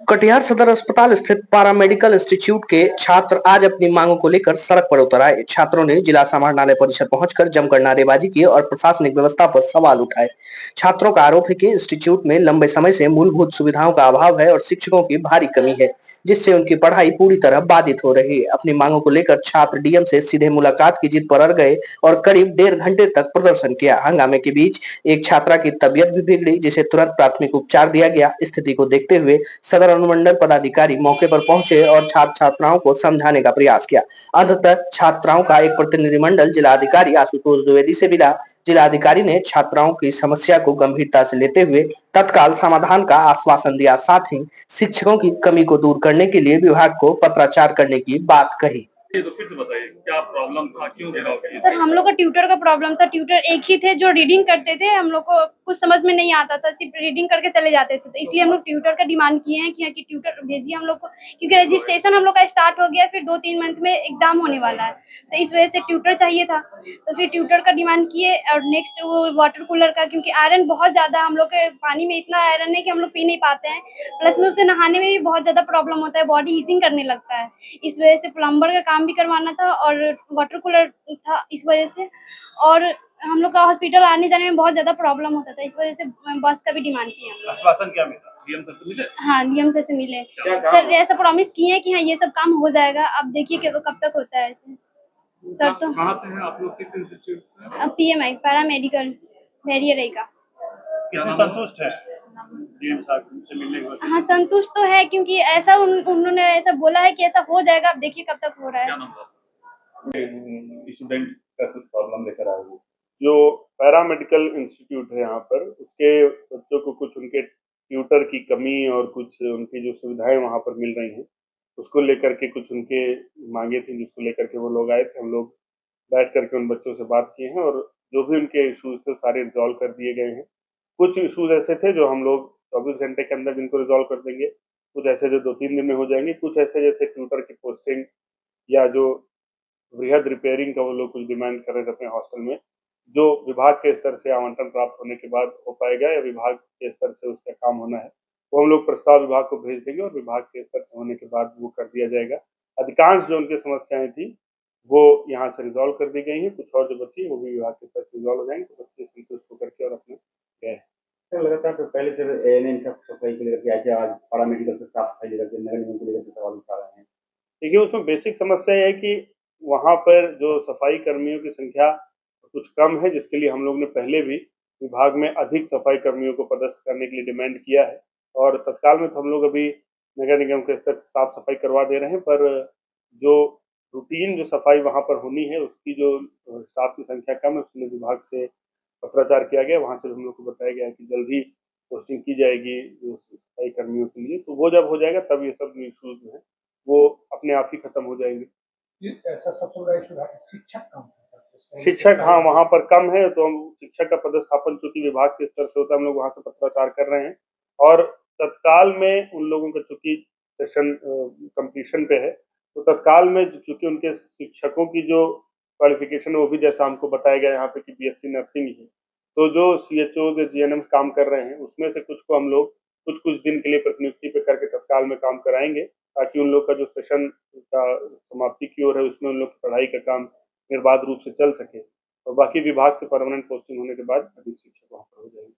कटिहार सदर अस्पताल स्थित पारामेडिकल इंस्टीट्यूट के छात्र आज अपनी मांगों को लेकर सड़क पर उतर आए। छात्रों ने जिला समाहरणालय परिसर पहुंचकर जमकर नारेबाजी की और प्रशासनिक व्यवस्था पर सवाल उठाए। छात्रों का आरोप है कि इंस्टीट्यूट में लंबे समय से मूलभूत सुविधाओं का अभाव है और शिक्षकों की भारी कमी है, जिससे उनकी पढ़ाई पूरी तरह बाधित हो रही है। अपनी मांगों को लेकर छात्र डीएम से सीधे मुलाकात की जिद पर अड़ गए और करीब 1.5 घंटे तक प्रदर्शन किया। हंगामे के बीच एक छात्रा की तबीयत भी बिगड़ी, जिसे तुरंत प्राथमिक उपचार दिया गया। स्थिति को देखते हुए सदर अनुमंडल पदाधिकारी मौके पर पहुंचे और छात्र छात्राओं को समझाने का प्रयास किया। अंततः छात्राओं का एक प्रतिनिधिमंडल जिलाधिकारी आशुतोष द्विवेदी से मिला। जिलाधिकारी ने छात्राओं की समस्या को गंभीरता से लेते हुए तत्काल समाधान का आश्वासन दिया। साथ ही शिक्षकों की कमी को दूर करने के लिए विभाग को पत्राचार करने की बात कही। तो फिर से बताइए क्या प्रॉब्लम था, क्यों घेराव किया? सर हम लोग का ट्यूटर का प्रॉब्लम था। ट्यूटर एक ही थे जो रीडिंग करते थे, हम लोग को कुछ समझ में नहीं आता था, सिर्फ रीडिंग करके चले जाते थे। तो इसलिए हम लोग ट्यूटर का डिमांड किए हैं कि ट्यूटर भेजिए हम लोग को, क्योंकि रजिस्ट्रेशन हम लोग का स्टार्ट हो गया, फिर 2-3 मंथ में एग्जाम होने वाला है, तो इस वजह से ट्यूटर चाहिए था। तो फिर ट्यूटर का डिमांड किए। और नेक्स्ट वो वाटर कूलर का, क्योंकि आयरन बहुत ज्यादा हम लोग के पानी में इतना आयरन है कि हम लोग पी नहीं पाते हैं, प्लस में उसे नहाने में भी बहुत ज्यादा प्रॉब्लम होता है, बॉडी ईजिंग करने लगता है। इस वजह से प्लम्बर का काम भी करवाना था और वाटर कूलर था इस वजह से। और हम लोग का हॉस्पिटल आने जाने में बहुत ज्यादा प्रॉब्लम होता था, इस वजह से बस का भी डिमांड किया। आश्वासन क्या मिला? डीएम सर से मिले? हाँ, डीएम सर से मिले। सर ऐसा प्रॉमिस किए हैं कि हाँ ये सब काम हो जाएगा, अब देखिए कि वो कब तक होता है ऐसे। सर तो कहाँ से हैं आप लोग, किस इंस्टीट्यूट से? पीएमआई पैरामेडिकल वेरियर रहेगा। क्या नाम? संतुष्ट है डीएम साहब से मिलने के बाद? हाँ संतुष्ट तो है, क्योंकि ऐसा उन्होंने ऐसा बोला है कि ऐसा हो जाएगा, अब देखिए कब तक हो रहा क्या है। नाम था? स्टूडेंट का कुछ प्रॉब्लम लेकर आए हुए जो पैरामेडिकल इंस्टीट्यूट है यहाँ पर, उसके बच्चों को कुछ उनके ट्यूटर की कमी और कुछ उनकी जो सुविधाएं वहाँ पर मिल रही हैं, उसको लेकर के कुछ उनके मांगे थी, जिसको लेकर के वो लोग आए थे। हम लोग बैठ करके उन बच्चों से बात किए हैं और जो भी उनके इश्यूज थे सारे रिजॉल्व कर दिए गए हैं। कुछ इश्यूज ऐसे थे जो हम लोग 24 घंटे के अंदर जिनको रिजॉल्व कर देंगे, कुछ ऐसे जो 2-3 दिन में हो जाएंगे, कुछ ऐसे जैसे ट्यूटर की पोस्टिंग या जो वृहद रिपेयरिंग का वो लोग कुछ डिमांड कर रहे थे अपने हॉस्टल में, जो विभाग के स्तर से आवंटन प्राप्त होने के बाद हो पाएगा या विभाग के स्तर से उसका काम होना है, वो हम लोग प्रस्ताव विभाग को भेज देंगे और विभाग के स्तर से होने के बाद वो कर दिया जाएगा। अधिकांश जो उनकी समस्याएं थी वो यहाँ से रिजॉल्व कर दी गई हैं, कुछ और जो बची वो भी विभाग के स्तर से रिजॉल्व हो जाएंगे, तो बच्चे संतुष्ट होकर के और अपने गए। सर लगातार तो पहले से एएनएम साफ सफाई को लेकर के आज पैरामेडिकल से साफ सफाई लेकर के नगर निगम को लेकर के सवाल उठा रहे हैं। देखिए, उसमें बेसिक समस्या ये है कि वहाँ पर जो सफाई कर्मियों की संख्या कुछ कम है, जिसके लिए हम लोग ने पहले भी विभाग में अधिक सफाई कर्मियों को पदस्थ करने के लिए डिमांड किया है और तत्काल में तो हम लोग अभी नगर निगम के स्तर से साफ सफाई करवा दे रहे हैं, पर जो रूटीन जो सफाई वहाँ पर होनी है उसकी जो स्टाफ की संख्या कम है, उसमें विभाग से पत्राचार किया गया। वहाँ से हम लोग को बताया गया है कि जल्द ही पोस्टिंग की जाएगी जो सफाई कर्मियों के लिए, तो वो जब हो जाएगा तब ये सब इशूज जो है वो अपने आप ही खत्म हो जाएंगे। ऐसा सबसे बड़ा इशू है शिक्षक कम है। शिक्षक, हाँ, वहाँ पर कम है, तो हम शिक्षक का पदस्थापन चूंकि विभाग के स्तर से होता है, हम लोग वहाँ से पत्राचार कर रहे हैं और तत्काल में उन लोगों का चूंकि सेशन कंप्लीशन पे है, तो तत्काल में चूंकि उनके शिक्षकों की जो क्वालिफिकेशन है वो भी जैसा हमको बताया गया यहाँ पे कि बीएससी नर्सिंग ही है, तो जो सीएचओ या जीएनएम काम कर रहे हैं उसमें से कुछ को हम लोग कुछ दिन के लिए प्रतिनियुक्ति पे करके तत्काल में काम कराएंगे, ताकि उन लोग का जो सेशन का समाप्ति की ओर है उसमें उन लोग की पढ़ाई का काम निर्बाध रूप से चल सके और बाकी विभाग से परमानेंट पोस्टिंग होने के बाद अधिक शिक्षक वहाँ पर हो जाएंगे।